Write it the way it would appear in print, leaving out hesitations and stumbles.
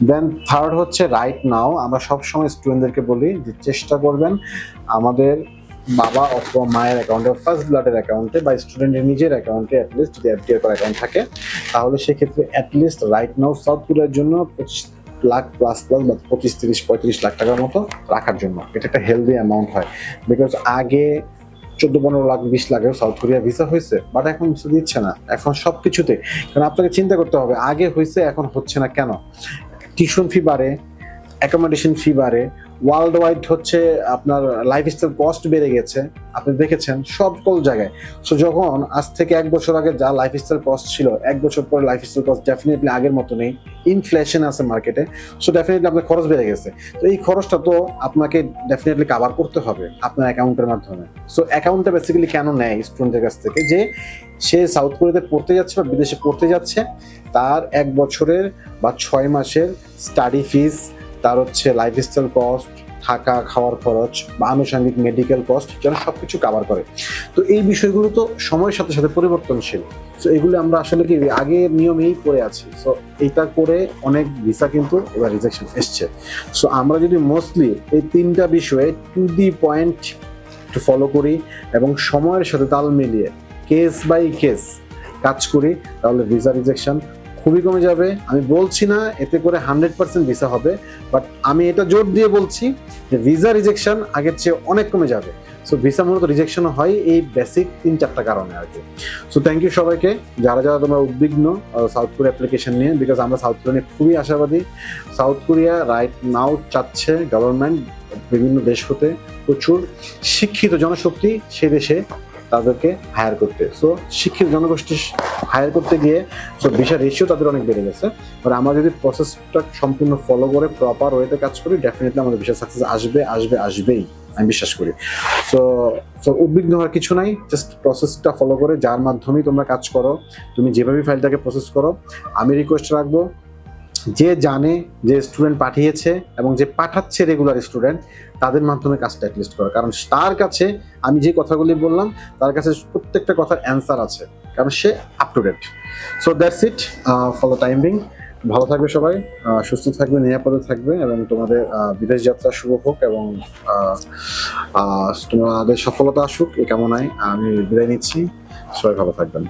দেন third হচ্ছে right now আমরা সবসময় স্টুডেন্টদেরকে বলি যে চেষ্টা করবেন আমাদের বাবা অথবা মায়ের অ্যাকাউন্টে, ফার্স্ট ব্লাডের অ্যাকাউন্টে বা স্টুডেন্টের নিজের অ্যাকাউন্টে অ্যাটলিস্ট যদি এফডিআর করা অ্যাকাউন্ট থাকে, তাহলে সেক্ষেত্রে অ্যাটলিস্ট রাইট নাও সাউথ কোরিয়ার জন্য 25 লাখ প্লাস প্লাস বা 25, 30, 35 লাখ টাকার মতো রাখার জন্য। এটা একটা হেলদি অ্যামাউন্ট হয়, বিকজ আগে 14-15 লাখ 20 লাখের সাউথ কোরিয়া ভিসা হয়েছে, বাট এখন ভিসা দিচ্ছে না এখন সবকিছুতে। কারণ আপনাকে চিন্তা করতে হবে আগে হয়েছে এখন হচ্ছে না কেন। টিউশন ফি বাড়ে, অ্যাকোমোডেশন ফি বাড়ে, ওয়ার্ল্ড ওয়াইড হচ্ছে আপনার লাইফস্টাইল কস্ট বেড়ে গেছে, আপনি দেখেছেন সকল জায়গায়। সো যখন আজ থেকে 1 বছর আগে যা লাইফস্টাইল কস্ট ছিল, 1 বছর পরে লাইফস্টাইল কস্ট ডেফিনেটলি আগের মতো নেই, ইনফ্লেশন আছে মার্কেটে, সো ডেফিনেটলি আপনার খরচ বেড়ে গেছে। তো এই খরচটা তো আপনাকে ডেফিনেটলি কাভার করতে হবে আপনার অ্যাকাউন্টের মাধ্যমে। সো অ্যাকাউন্টটা বেসিক্যালি কেন নেয় স্টুডেন্টের কাছ থেকে, যে সে সাউথ কোরিয়াতে পড়তে যাচ্ছে বা বিদেশে পড়তে যাচ্ছে, তার 1 বছরের বা 6 মাসের স্টাডি ফিস, তার হচ্ছে লাইফস্টাইল কস্ট, থাকা খাওয়ার খরচ বা আনুষঙ্গিক মেডিকেল কস্ট যেন সবকিছু কাভার করে। তো এই বিষয়গুলো তো সময়ের সাথে সাথে পরিবর্তনশীল। সো এগুলো আমরা আসলে কি আগের নিয়মেই করে আছি। সো এইটা করে অনেক ভিসা কিন্তু এবার রিজেকশন এসছে। সো আমরা যদি মোস্টলি এই 3টা বিষয়ে টু দি পয়েন্ট একটু ফলো করি এবং সময়ের সাথে তাল মিলিয়ে কেস বাই কেস কাজ করি, তাহলে ভিসা রিজেকশন খুবই কমে যাবে। আমি বলছি না এতে করে 100% ভিসা হবে, বাট আমি এটা জোর দিয়ে বলছি যে ভিসা রিজেকশন আগের চেয়ে অনেক কমে যাবে। সো ভিসা মূলত রিজেকশন হয় এই বেসিক 3-4টা কারণে আর কি। সো থ্যাংক ইউ সবাইকে যারা যারা তোমরা উদ্বিগ্ন সাউথ কোরিয়া অ্যাপ্লিকেশন নিয়ে, বিকজ আমরা সাউথ কোরিয়া নিয়ে খুবই আশাবাদী। সাউথ কোরিয়া রাইট নাও চাচ্ছে গভর্নমেন্ট বিভিন্ন দেশ হতে প্রচুর শিক্ষিত জনশক্তি সে দেশে তাদেরকে হায়ার করতে। সো শিক্ষিত জনগোষ্ঠী হায়ার করতে গিয়ে সো ভিসা রেশিও তাদের অনেক বেড়ে গেছে। আর আমরা যদি প্রসেসটা সম্পূর্ণ ফলো করে প্রপার ওয়েতে কাজ করি, ডেফিনেটলি আমাদের ভিসা সাকসেস আসবেই আমি বিশ্বাস করি। সো সো উদ্বিগ্ন হওয়ার কিছু নাই, জাস্ট প্রসেসটা ফলো করে যার মাধ্যমেই তোমরা কাজ করো, তুমি যেভাবে ফাইলটাকে প্রসেস করো, আমি রিকোয়েস্ট রাখবো যে জানে যে স্টুডেন্ট পাঠিয়েছে এবং যে পাঠাচ্ছে রেগুলার স্টুডেন্ট, তাদের মাধ্যমে কাজটা অ্যাটলিস্ট করো। কারণ তার কাছে আমি যে কথাগুলি বললাম তার কাছে প্রত্যেকটা কথার অ্যান্সার আছে, কারণ সে up to date. So that's it for the time being. ভালো থাকবে সবাই, সুস্থ থাকবে, নিরাপদে থাকবে এবং তোমাদের বিদেশ যাত্রা শুভ হোক এবং তোমাদের সফলতা আসুক এই কামনায় আমি বিদায় নিচ্ছি। সবাই ভালো থাকবেন।